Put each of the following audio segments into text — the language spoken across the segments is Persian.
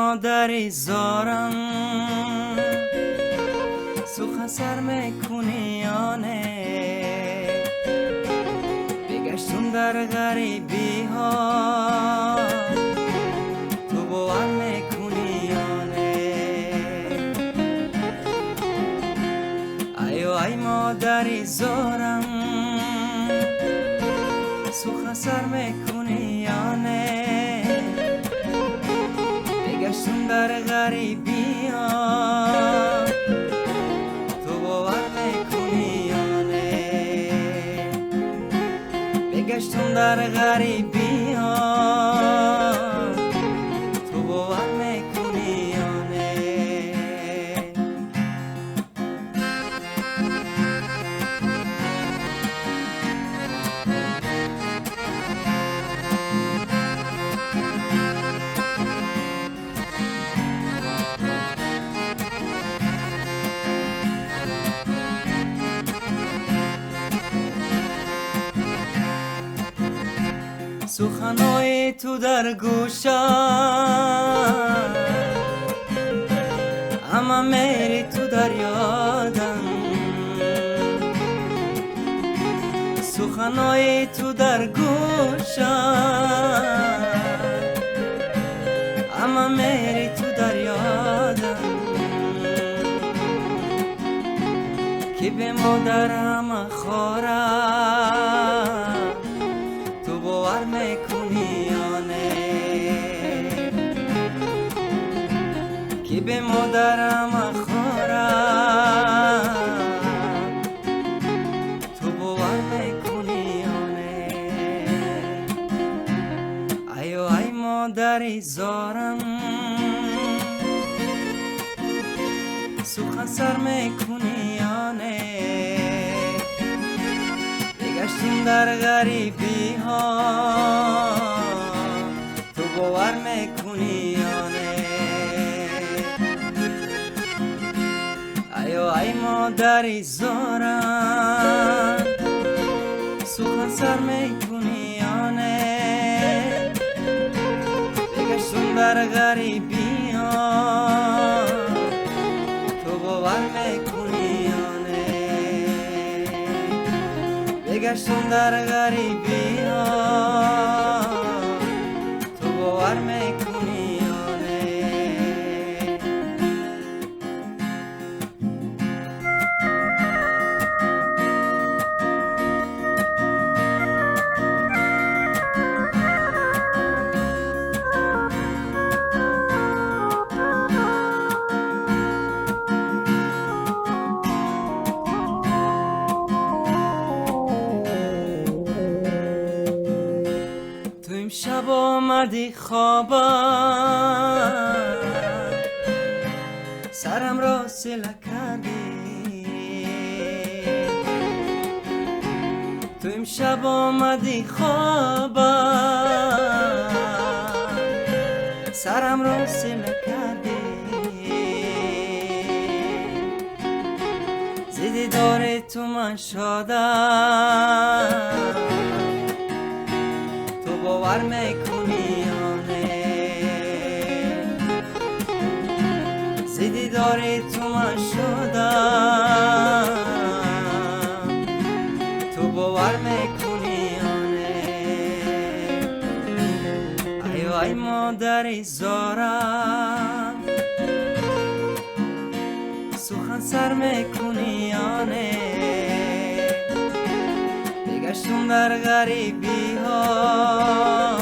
مادری زارم سخن سر میکنی یا نه؟ بگشتم در غریبی ها تو باور میکنی یا نه؟ ای مادری زارم سخن سر میکنی یا نه؟ بگشتم در غریبی ها تو باور میکنی یا نه؟ بگشتم در غریبی ها تو باور میکنی یا نه؟ سخنهای تو در گوشم اما میری تو در یادم، سخنهای تو در گوشم اما میری تو در یادم، که به مادرم خورم تو باور میکنی یا نه؟ که به مادرم خورم تو باور میکنی یا نه؟ ای مادری زارم سخن سر میکنی یا نه؟ بگشتیم در غریبی ها تو باور میکنی یا نه؟ ای مادری زارم سخن سر میکنی یا نه؟ بگشتم در غریبی ها تو باور میکنی یا نه؟ بگشتم در غریبی ها تو باور میکنی یا نه؟ شب آمدی خوابم سرم را سله کردی، تو امشب آمدی خوابم سرم را سله کردی، زیدی داره تو من شادم باور میکنی یا نه؟ زیدی داری تو من شدم تو باور میکنی یا نه؟ ای مادری زارم سخن سر میکنی یا نه؟ بگشتم در غریبی ها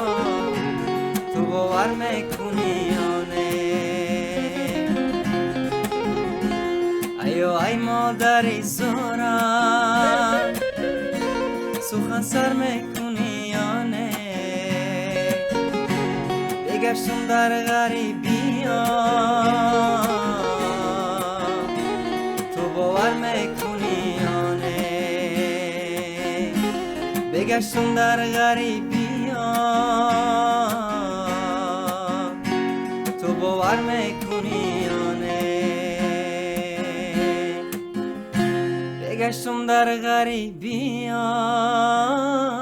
تو باور میکنی یا نه؟ ای مادری زارم سخن سر میکنی یا نه؟ بگشتم در غریبی ها تو باور میکنی یا نه؟ بگشتم در غریبی ها تو باور میکنی یا نه؟ بگشتم در غریبی ها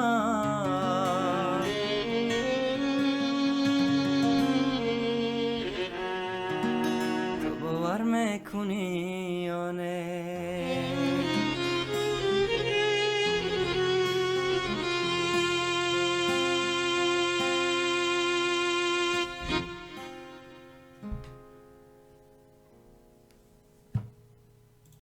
میکنی یا نه؟